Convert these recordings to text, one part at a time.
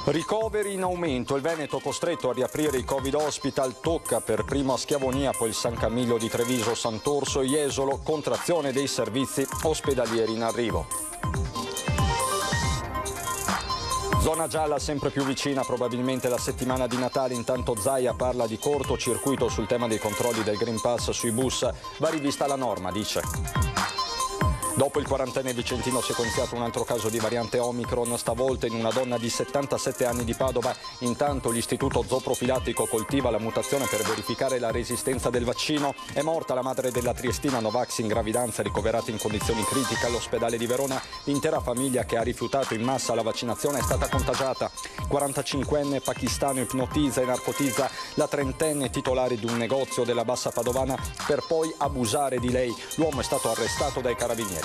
Ricoveri in aumento, il Veneto costretto a riaprire i Covid hospital, tocca per primo a Schiavonia, poi il San Camillo di Treviso, Sant'Orso e Jesolo, contrazione dei servizi ospedalieri in arrivo. Zona gialla sempre più vicina, probabilmente la settimana di Natale, intanto Zaia parla di cortocircuito sul tema dei controlli del Green Pass sui bus, va rivista la norma, dice. Dopo il quarantenne vicentino sequenziato un altro caso di variante Omicron, stavolta in una donna di 77 anni di Padova. Intanto l'istituto zooprofilattico coltiva la mutazione per verificare la resistenza del vaccino. È morta la madre della triestina Novax in gravidanza, ricoverata in condizioni critiche all'ospedale di Verona. L'intera famiglia che ha rifiutato in massa la vaccinazione è stata contagiata. 45enne pakistano ipnotizza e narcotizza la trentenne titolare di un negozio della Bassa Padovana per poi abusare di lei. L'uomo è stato arrestato dai carabinieri.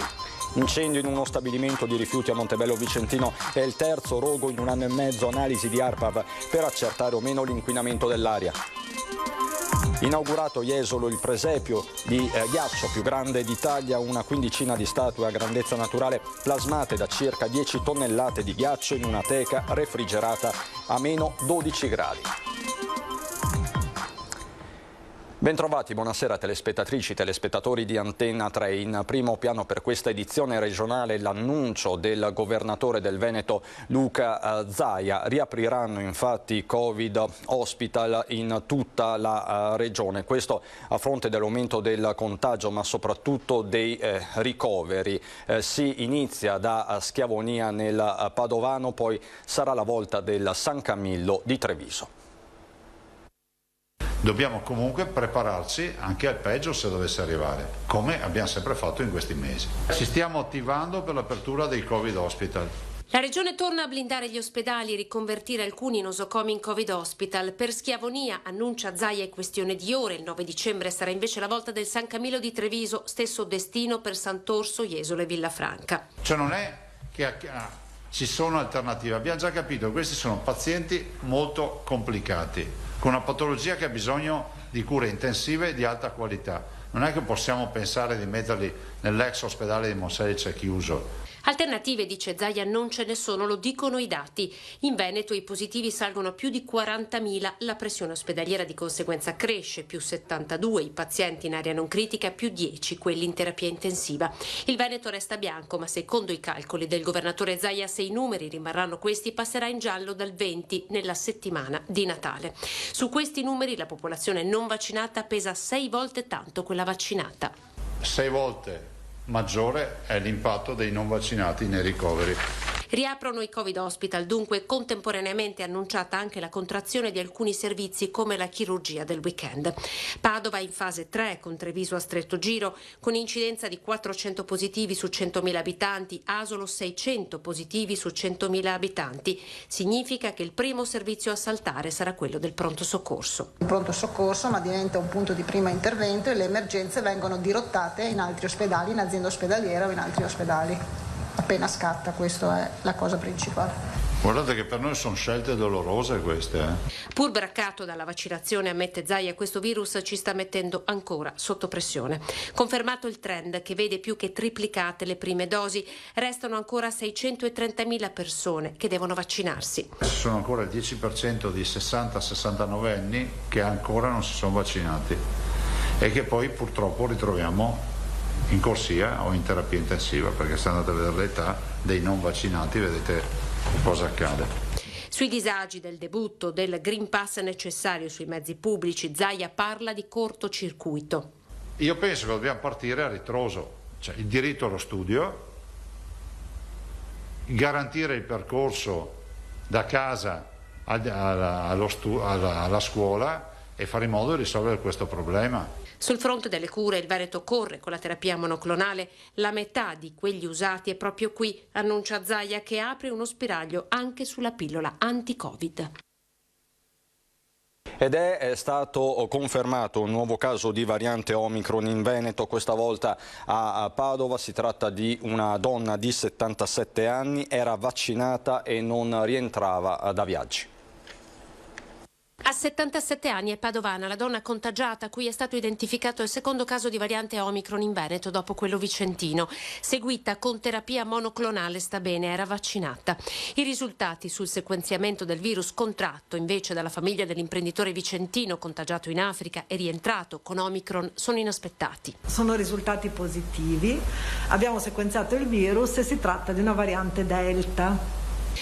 Incendio in uno stabilimento di rifiuti a Montebello Vicentino è il terzo rogo in un anno e mezzo, analisi di ARPAV per accertare o meno l'inquinamento dell'aria. Inaugurato Jesolo il presepio di ghiaccio più grande d'Italia, una quindicina di statue a grandezza naturale plasmate da circa 10 tonnellate di ghiaccio in una teca refrigerata a meno 12 gradi. Bentrovati, buonasera telespettatrici, telespettatori di Antenna 3. In primo piano per questa edizione regionale l'annuncio del governatore del Veneto Luca Zaia. Riapriranno infatti i Covid hospital in tutta la regione. Questo a fronte dell'aumento del contagio ma soprattutto dei ricoveri. Si inizia da Schiavonia nel Padovano, poi sarà la volta del San Camillo di Treviso. Dobbiamo comunque prepararci anche al peggio se dovesse arrivare, come abbiamo sempre fatto in questi mesi. Ci stiamo attivando per l'apertura dei Covid hospital. La Regione torna a blindare gli ospedali e riconvertire alcuni in nosocomi in Covid hospital. Per Schiavonia, annuncia Zaia, è questione di ore. Il 9 dicembre sarà invece la volta del San Camillo di Treviso, stesso destino per Sant'Orso, Jesolo e Villafranca. Cioè non è che ci sono alternative, abbiamo già capito che questi sono pazienti molto complicati, con una patologia che ha bisogno di cure intensive e di alta qualità. Non è che possiamo pensare di metterli nell'ex ospedale di Monselice chiuso. Alternative, dice Zaia, non ce ne sono, lo dicono i dati. In Veneto i positivi salgono a più di 40.000, la pressione ospedaliera di conseguenza cresce, più 72, i pazienti in area non critica, più 10, quelli in terapia intensiva. Il Veneto resta bianco, ma secondo i calcoli del governatore Zaia, se i numeri rimarranno questi, passerà in giallo dal 20 nella settimana di Natale. Su questi numeri la popolazione non vaccinata pesa 6 volte tanto quella vaccinata. 6 volte maggiore è l'impatto dei non vaccinati nei ricoveri. Riaprono i Covid hospital, dunque contemporaneamente è annunciata anche la contrazione di alcuni servizi come la chirurgia del weekend. Padova in fase 3 con Treviso a stretto giro, con incidenza di 400 positivi su 100.000 abitanti, Asolo 600 positivi su 100.000 abitanti. Significa che il primo servizio a saltare sarà quello del pronto soccorso. Il pronto soccorso ma diventa un punto di primo intervento e le emergenze vengono dirottate in altri ospedali, in azienda ospedaliera o in altri ospedali. Appena scatta, questa è la cosa principale. Guardate che per noi sono scelte dolorose queste. Pur braccato dalla vaccinazione, ammette Zaia, questo virus ci sta mettendo ancora sotto pressione. Confermato il trend che vede più che triplicate le prime dosi, restano ancora 630.000 persone che devono vaccinarsi. Ci sono ancora il 10% di 60-69 anni che ancora non si sono vaccinati e che poi purtroppo ritroviamo in corsia o in terapia intensiva, perché se andate a vedere l'età dei non vaccinati vedete cosa accade. Sui disagi del debutto del Green Pass necessario sui mezzi pubblici, Zaia parla di cortocircuito. Io penso che dobbiamo partire a ritroso, cioè il diritto allo studio, garantire il percorso da casa alla scuola e fare in modo di risolvere questo problema. Sul fronte delle cure il Veneto corre con la terapia monoclonale, la metà di quegli usati è proprio qui, annuncia Zaia, che apre uno spiraglio anche sulla pillola anti-Covid. Ed è stato confermato un nuovo caso di variante Omicron in Veneto, questa volta a Padova. Si tratta di una donna di 77 anni, era vaccinata e non rientrava da viaggi. A 77 anni è padovana la donna contagiata a cui è stato identificato il secondo caso di variante Omicron in Veneto dopo quello vicentino. Seguita con terapia monoclonale, sta bene, era vaccinata. I risultati sul sequenziamento del virus contratto invece dalla famiglia dell'imprenditore vicentino contagiato in Africa e rientrato con Omicron sono inaspettati. Sono risultati positivi, abbiamo sequenziato il virus e si tratta di una variante Delta.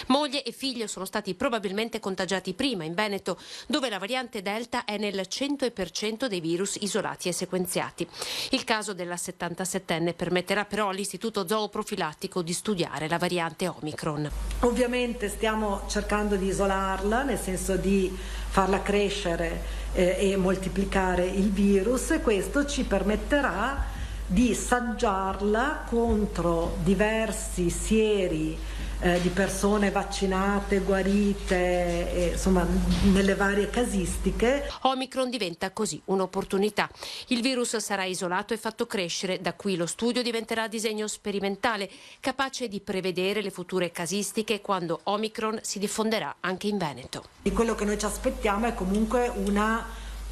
Moglie e figlio sono stati probabilmente contagiati prima in Veneto, dove la variante Delta è nel 100% dei virus isolati e sequenziati. Il caso della 77enne permetterà però all'Istituto Zooprofilattico di studiare la variante Omicron. Ovviamente stiamo cercando di isolarla, nel senso di farla crescere e moltiplicare il virus, e questo ci permetterà di saggiarla contro diversi sieri di persone vaccinate, guarite, insomma nelle varie casistiche. Omicron diventa così un'opportunità. Il virus sarà isolato e fatto crescere, da qui lo studio diventerà disegno sperimentale, capace di prevedere le future casistiche quando Omicron si diffonderà anche in Veneto. Di quello che noi ci aspettiamo è comunque una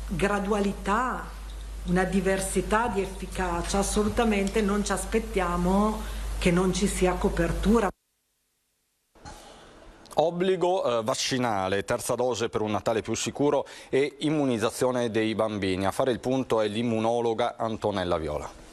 gradualità, una diversità di efficacia, assolutamente non ci aspettiamo che non ci sia copertura. Obbligo vaccinale, terza dose per un Natale più sicuro e immunizzazione dei bambini. A fare il punto è l'immunologa Antonella Viola.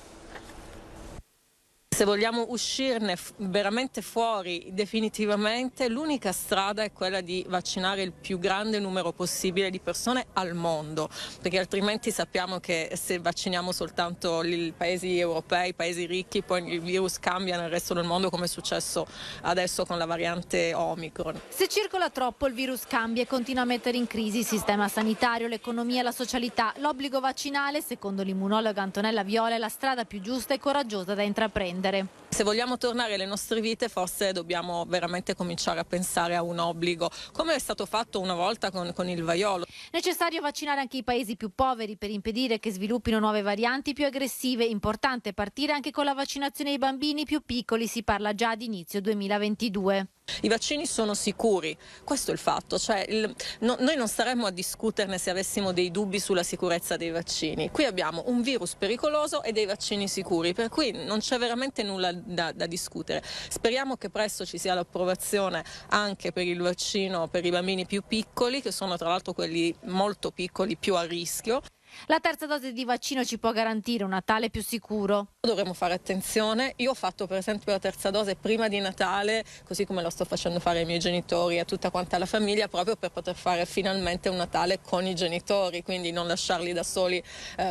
Se vogliamo uscirne veramente fuori definitivamente, l'unica strada è quella di vaccinare il più grande numero possibile di persone al mondo, perché altrimenti sappiamo che se vacciniamo soltanto i paesi europei, i paesi ricchi, poi il virus cambia nel resto del mondo, come è successo adesso con la variante Omicron. Se circola troppo il virus cambia e continua a mettere in crisi il sistema sanitario, l'economia e la socialità. L'obbligo vaccinale, secondo l'immunologa Antonella Viola, è la strada più giusta e coraggiosa da intraprendere. Se vogliamo tornare alle nostre vite, forse dobbiamo veramente cominciare a pensare a un obbligo, come è stato fatto una volta con il vaiolo. Necessario vaccinare anche i paesi più poveri per impedire che sviluppino nuove varianti più aggressive. Importante partire anche con la vaccinazione ai bambini più piccoli, si parla già di inizio 2022. I vaccini sono sicuri, questo è il fatto, noi non staremmo a discuterne se avessimo dei dubbi sulla sicurezza dei vaccini. Qui abbiamo un virus pericoloso e dei vaccini sicuri, per cui non c'è veramente nulla da discutere. Speriamo che presto ci sia l'approvazione anche per il vaccino per i bambini più piccoli, che sono tra l'altro quelli molto piccoli più a rischio. La terza dose di vaccino ci può garantire un Natale più sicuro. Dovremmo fare attenzione. Io ho fatto per esempio la terza dose prima di Natale, così come lo sto facendo fare ai miei genitori e a tutta quanta la famiglia, proprio per poter fare finalmente un Natale con i genitori, quindi non lasciarli da soli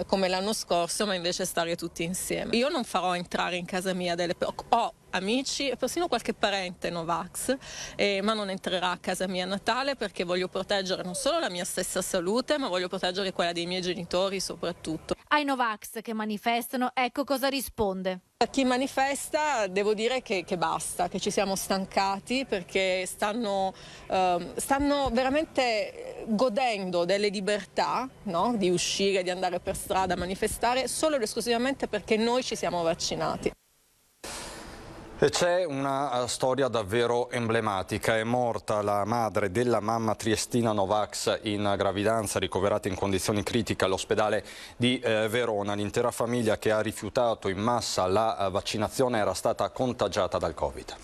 come l'anno scorso, ma invece stare tutti insieme. Io non farò entrare in casa mia ho amici e persino qualche parente Novax, ma non entrerà a casa mia a Natale, perché voglio proteggere non solo la mia stessa salute, ma voglio proteggere quella dei miei genitori soprattutto. Ai Novax che manifestano, ecco cosa risponde. A chi manifesta devo dire che basta, che ci siamo stancati, perché stanno veramente godendo delle libertà, no? Di uscire, di andare per strada a manifestare solo ed esclusivamente perché noi ci siamo vaccinati. E c'è una storia davvero emblematica. È morta la madre della mamma triestina Novax in gravidanza, ricoverata in condizioni critiche all'ospedale di Verona. L'intera famiglia che ha rifiutato in massa la vaccinazione era stata contagiata dal Covid.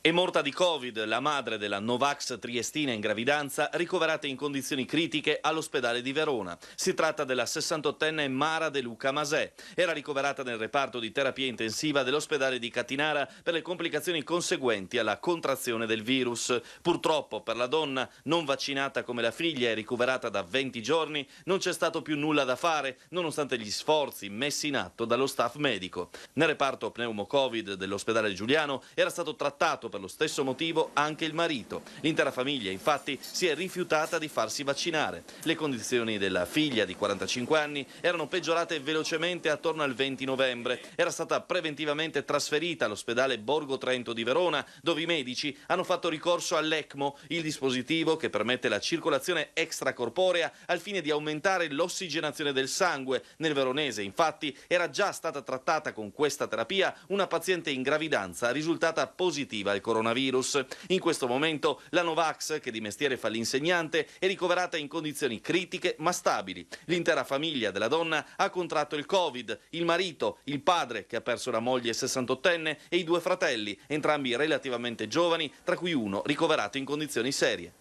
È morta di Covid la madre della Novax triestina in gravidanza, ricoverata in condizioni critiche all'ospedale di Verona. Si tratta della 68enne Mara De Luca Masè. Era ricoverata nel reparto di terapia intensiva dell'ospedale di Catinara per le complicazioni conseguenti alla contrazione del virus. Purtroppo per la donna, non vaccinata come la figlia e ricoverata da 20 giorni, non c'è stato più nulla da fare, nonostante gli sforzi messi in atto dallo staff medico. Nel reparto pneumo-Covid dell'ospedale Giuliano era stato trattato per lo stesso motivo anche il marito. L'intera famiglia infatti si è rifiutata di farsi vaccinare. Le condizioni della figlia di 45 anni erano peggiorate velocemente attorno al 20 novembre. Era stata preventivamente trasferita all'ospedale Borgo Trento di Verona, dove i medici hanno fatto ricorso all'ECMO, il dispositivo che permette la circolazione extracorporea al fine di aumentare l'ossigenazione del sangue. Nel veronese infatti era già stata trattata con questa terapia una paziente in gravidanza risultata positiva al coronavirus. In questo momento la Novax, che di mestiere fa l'insegnante, è ricoverata in condizioni critiche ma stabili. L'intera famiglia della donna ha contratto il Covid, il marito, il padre che ha perso la moglie 68enne e i 2 fratelli, entrambi relativamente giovani, tra cui uno ricoverato in condizioni serie.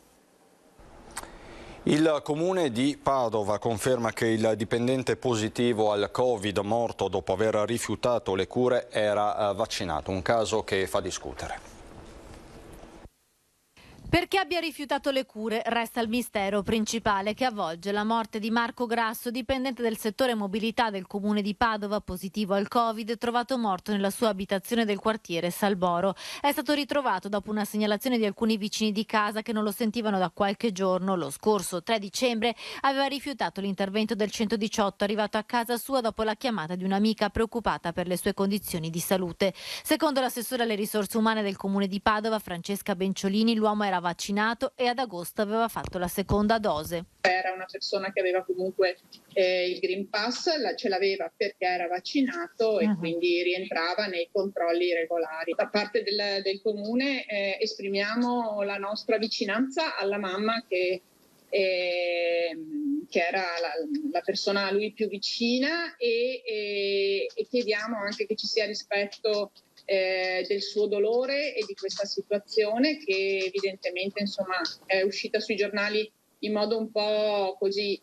Il comune di Padova conferma che il dipendente positivo al Covid morto dopo aver rifiutato le cure era vaccinato, un caso che fa discutere. Perché abbia rifiutato le cure resta il mistero principale che avvolge la morte di Marco Grasso, dipendente del settore mobilità del comune di Padova, positivo al Covid, trovato morto nella sua abitazione del quartiere Salboro. È stato ritrovato dopo una segnalazione di alcuni vicini di casa che non lo sentivano da qualche giorno. Lo scorso 3 dicembre aveva rifiutato l'intervento del 118, arrivato a casa sua dopo la chiamata di un'amica preoccupata per le sue condizioni di salute. Secondo l'assessore alle risorse umane del comune di Padova, Francesca Benciolini, l'uomo era vaccinato e ad agosto aveva fatto la seconda dose. Era una persona che aveva comunque il Green Pass, ce l'aveva perché era vaccinato e quindi rientrava nei controlli regolari. Da parte del comune esprimiamo la nostra vicinanza alla mamma che era la persona a lui più vicina e chiediamo anche che ci sia rispetto del suo dolore e di questa situazione che evidentemente è uscita sui giornali in modo un po' così.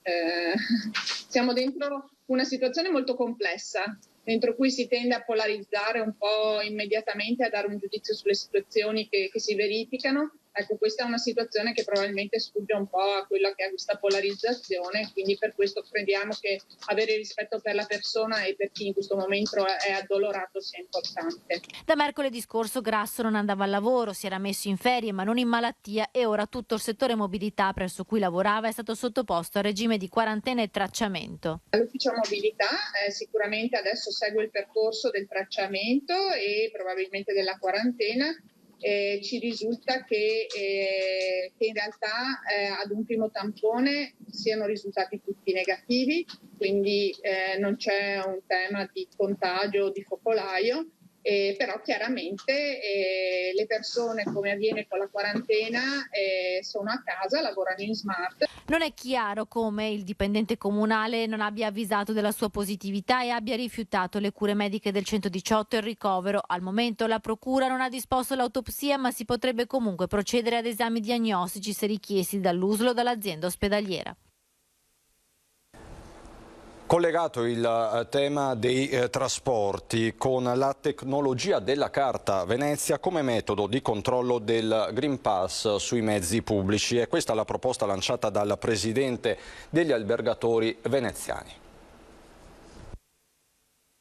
Siamo dentro una situazione molto complessa, dentro cui si tende a polarizzare un po' immediatamente, a dare un giudizio sulle situazioni che si verificano. Ecco, questa è una situazione che probabilmente sfugge un po' a quella che è questa polarizzazione, quindi per questo crediamo che avere rispetto per la persona e per chi in questo momento è addolorato sia importante. Da mercoledì scorso Grasso non andava al lavoro, si era messo in ferie ma non in malattia e ora tutto il settore mobilità presso cui lavorava è stato sottoposto a regime di quarantena e tracciamento. L'ufficio mobilità sicuramente adesso segue il percorso del tracciamento e probabilmente della quarantena. Ci risulta che in realtà ad un primo tampone siano risultati tutti negativi, quindi non c'è un tema di contagio o di focolaio, però chiaramente le persone, come avviene con la quarantena, sono a casa, lavorano in smart. Non è chiaro come il dipendente comunale non abbia avvisato della sua positività e abbia rifiutato le cure mediche del 118 e il ricovero. Al momento la procura non ha disposto l'autopsia, ma si potrebbe comunque procedere ad esami diagnostici se richiesti dall'USL o dall'azienda ospedaliera. Collegato il tema dei trasporti con la tecnologia della carta Venezia come metodo di controllo del Green Pass sui mezzi pubblici. È questa la proposta lanciata dal presidente degli albergatori veneziani.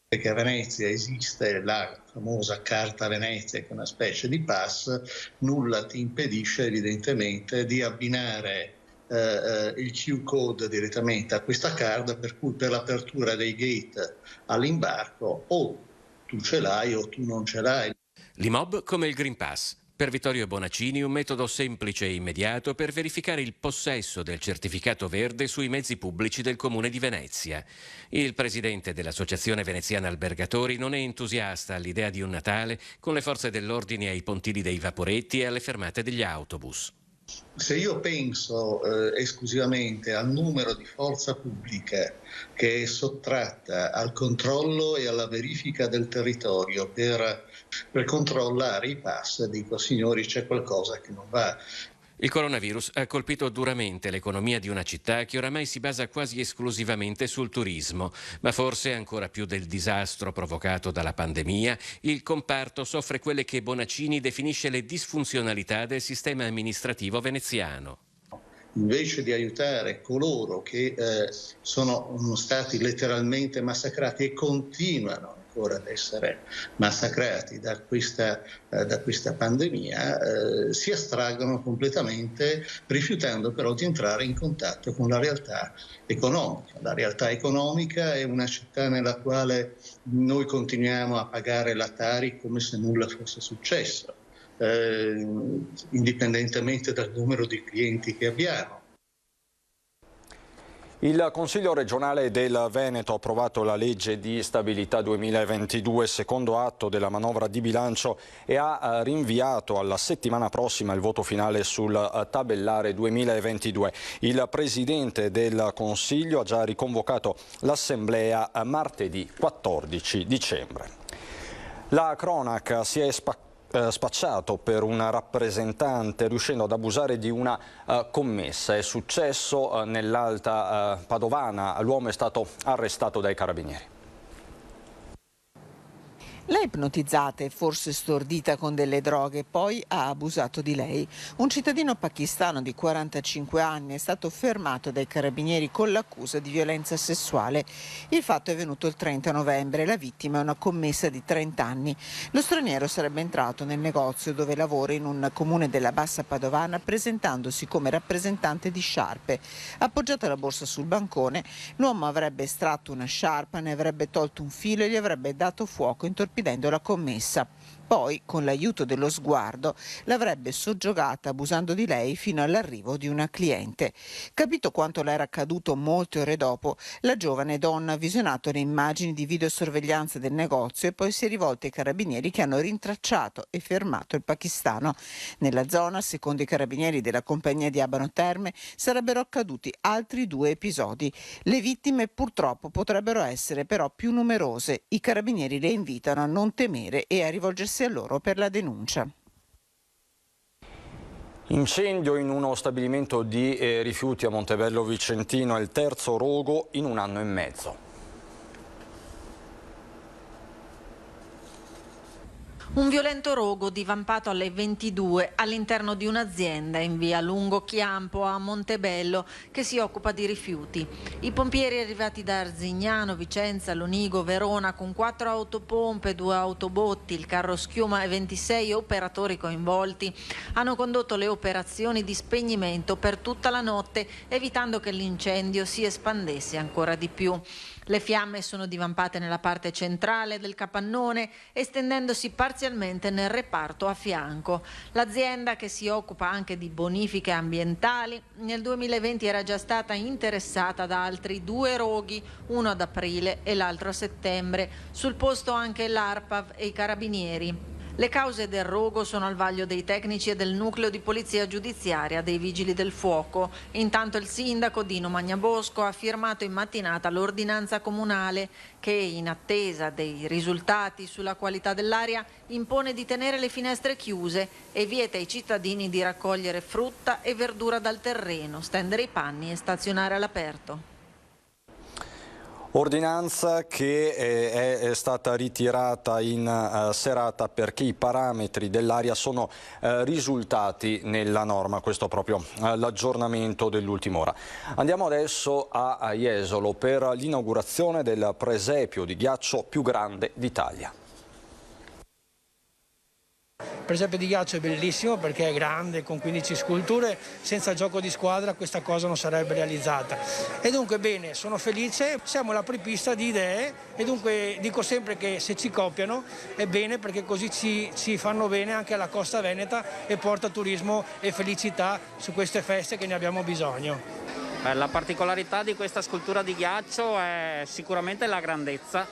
Perché a Venezia esiste la famosa carta Venezia, che è una specie di pass, nulla ti impedisce evidentemente di abbinare il Q-code direttamente a questa carta, per cui per l'apertura dei gate all'imbarco o tu ce l'hai o tu non ce l'hai. L'IMOB come il Green Pass. Per Vittorio Bonaccini un metodo semplice e immediato per verificare il possesso del certificato verde sui mezzi pubblici del Comune di Venezia. Il presidente dell'Associazione Veneziana Albergatori non è entusiasta all'idea di un Natale con le forze dell'ordine ai pontili dei vaporetti e alle fermate degli autobus. Se io penso esclusivamente al numero di forza pubblica che è sottratta al controllo e alla verifica del territorio per controllare i pass, dico signori c'è qualcosa che non va. Il coronavirus ha colpito duramente l'economia di una città che oramai si basa quasi esclusivamente sul turismo, ma forse ancora più del disastro provocato dalla pandemia, il comparto soffre quelle che Bonaccini definisce le disfunzionalità del sistema amministrativo veneziano. Invece di aiutare coloro che sono stati letteralmente massacrati e continuano ancora ad essere massacrati da questa pandemia, si astraggono completamente, rifiutando però di entrare in contatto con la realtà economica. La realtà economica è una città nella quale noi continuiamo a pagare la Tari come se nulla fosse successo, indipendentemente dal numero di clienti che abbiamo. Il Consiglio regionale del Veneto ha approvato la legge di stabilità 2022, secondo atto della manovra di bilancio, e ha rinviato alla settimana prossima il voto finale sul tabellare 2022. Il Presidente del Consiglio ha già riconvocato l'Assemblea martedì 14 dicembre. La cronaca si è spacciato per un rappresentante riuscendo ad abusare di una commessa. È successo nell'Alta Padovana, l'uomo è stato arrestato dai carabinieri. L'ha ipnotizzata e forse stordita con delle droghe, poi ha abusato di lei. Un cittadino pakistano di 45 anni è stato fermato dai carabinieri con l'accusa di violenza sessuale. Il fatto è avvenuto il 30 novembre, la vittima è una commessa di 30 anni. Lo straniero sarebbe entrato nel negozio dove lavora in un comune della Bassa Padovana presentandosi come rappresentante di sciarpe. Appoggiata la borsa sul bancone, l'uomo avrebbe estratto una sciarpa, ne avrebbe tolto un filo e gli avrebbe dato fuoco intorpidendo la commessa. Poi, con l'aiuto dello sguardo, l'avrebbe soggiogata abusando di lei fino all'arrivo di una cliente. Capito quanto le era accaduto molte ore dopo, la giovane donna ha visionato le immagini di videosorveglianza del negozio e poi si è rivolta ai carabinieri che hanno rintracciato e fermato il pakistano. Nella zona, secondo i carabinieri della compagnia di Abano Terme, sarebbero accaduti altri 2 episodi. Le vittime purtroppo potrebbero essere però più numerose. I carabinieri le invitano a non temere e a rivolgersi a loro per la denuncia. Incendio in uno stabilimento di rifiuti a Montebello Vicentino, è il terzo rogo in un anno e mezzo. Un violento rogo divampato alle 22 all'interno di un'azienda in via Lungo Chiampo a Montebello che si occupa di rifiuti. I pompieri arrivati da Arzignano, Vicenza, Lonigo, Verona con 4 autopompe, 2 autobotti, il carro schiuma e 26 operatori coinvolti hanno condotto le operazioni di spegnimento per tutta la notte, evitando che l'incendio si espandesse ancora di più. Le fiamme sono divampate nella parte centrale del capannone, estendendosi parzialmente nel reparto a fianco. L'azienda, che si occupa anche di bonifiche ambientali, nel 2020 era già stata interessata da altri 2 roghi, uno ad aprile e l'altro a settembre. Sul posto anche l'ARPAV e i carabinieri. Le cause del rogo sono al vaglio dei tecnici e del nucleo di polizia giudiziaria dei vigili del fuoco. Intanto il sindaco Dino Magnabosco ha firmato in mattinata l'ordinanza comunale che, in attesa dei risultati sulla qualità dell'aria, impone di tenere le finestre chiuse e vieta ai cittadini di raccogliere frutta e verdura dal terreno, stendere i panni e stazionare all'aperto. Ordinanza che è stata ritirata in serata perché i parametri dell'aria sono risultati nella norma, questo proprio l'aggiornamento dell'ultima ora. Andiamo adesso a Jesolo per l'inaugurazione del presepio di ghiaccio più grande d'Italia. Il presepe di ghiaccio è bellissimo perché è grande, con 15 sculture, senza gioco di squadra questa cosa non sarebbe realizzata. E dunque bene, sono felice, siamo l'apripista di idee e dunque dico sempre che se ci copiano è bene perché così ci fanno bene anche alla costa veneta e porta turismo e felicità su queste feste che ne abbiamo bisogno. La particolarità di questa scultura di ghiaccio è sicuramente la grandezza,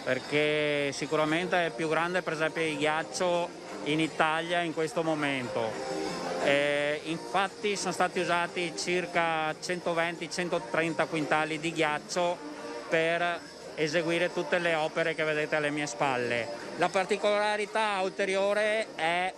perché sicuramente è il più grande presepe di ghiaccio in Italia in questo momento. Infatti sono stati usati circa 120-130 quintali di ghiaccio per eseguire tutte le opere che vedete alle mie spalle. La particolarità ulteriore è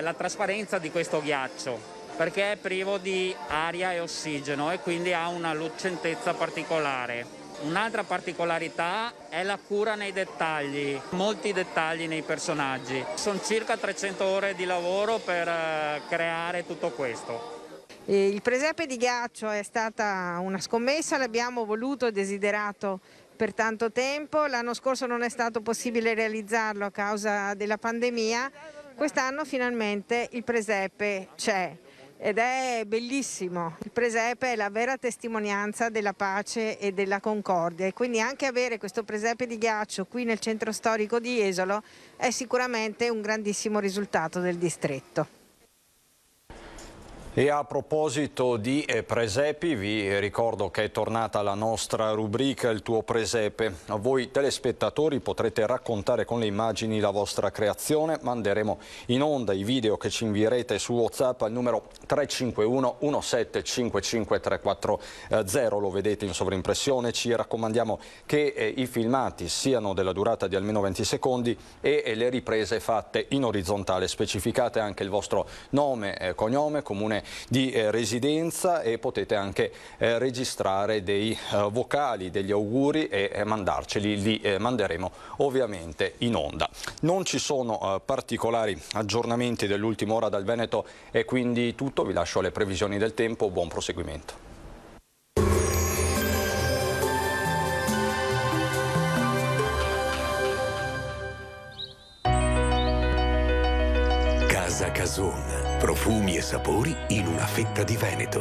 la trasparenza di questo ghiaccio, perché è privo di aria e ossigeno e quindi ha una lucentezza particolare. Un'altra particolarità è la cura nei dettagli, molti dettagli nei personaggi. Sono circa 300 ore di lavoro per creare tutto questo. Il presepe di ghiaccio è stata una scommessa, l'abbiamo voluto e desiderato per tanto tempo. L'anno scorso non è stato possibile realizzarlo a causa della pandemia. Quest'anno finalmente il presepe c'è. Ed è bellissimo. Il presepe è la vera testimonianza della pace e della concordia e quindi anche avere questo presepe di ghiaccio qui nel centro storico di Jesolo è sicuramente un grandissimo risultato del distretto. E a proposito di presepi, vi ricordo che è tornata la nostra rubrica Il tuo presepe. Voi telespettatori potrete raccontare con le immagini la vostra creazione. Manderemo in onda i video che ci invierete su WhatsApp al numero 351 1755 340. Lo vedete in sovrimpressione. Ci raccomandiamo che i filmati siano della durata di almeno 20 secondi e le riprese fatte in orizzontale. Specificate anche il vostro nome, cognome, comune di residenza e potete anche registrare dei vocali, degli auguri e mandarceli, li manderemo ovviamente in onda. Non ci sono particolari aggiornamenti dell'ultima ora dal Veneto e quindi tutto, vi lascio alle previsioni del tempo, buon proseguimento. Casa Cason. Profumi e sapori in una fetta di Veneto.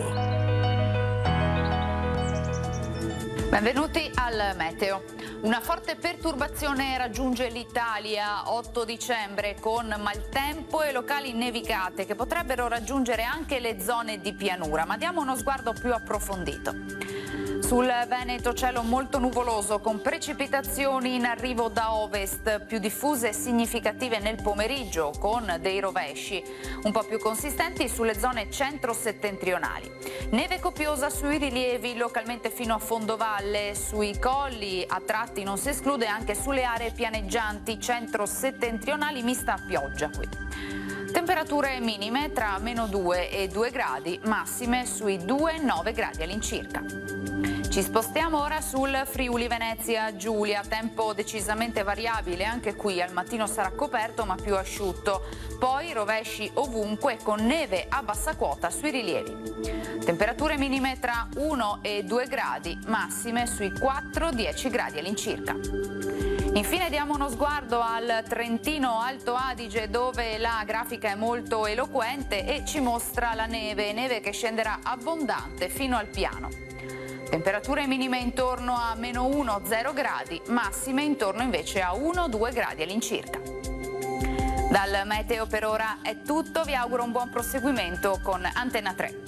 Benvenuti al meteo. Una forte perturbazione raggiunge l'Italia 8 dicembre con maltempo e locali nevicate che potrebbero raggiungere anche le zone di pianura, ma diamo uno sguardo più approfondito. Sul Veneto cielo molto nuvoloso con precipitazioni in arrivo da ovest, più diffuse e significative nel pomeriggio con dei rovesci, un po' più consistenti sulle zone centro-settentrionali. Neve copiosa sui rilievi localmente fino a fondovalle, sui colli a tratti non si esclude anche sulle aree pianeggianti centro-settentrionali mista a pioggia qui. Temperature minime tra -2 e 2 gradi, massime sui 2-9 gradi all'incirca. Ci spostiamo ora sul Friuli Venezia Giulia, tempo decisamente variabile, anche qui al mattino sarà coperto ma più asciutto, poi rovesci ovunque con neve a bassa quota sui rilievi. Temperature minime tra 1 e 2 gradi, massime sui 4-10 gradi all'incirca. Infine diamo uno sguardo al Trentino Alto Adige dove la grafica è molto eloquente e ci mostra la neve che scenderà abbondante fino al piano. Temperature minime intorno a -1-0 gradi, massime intorno invece a 1-2 gradi all'incirca. Dal meteo per ora è tutto, vi auguro un buon proseguimento con Antenna 3.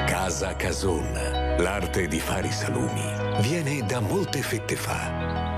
Casa Cason, l'arte di fare i salumi, viene da molte fette fa.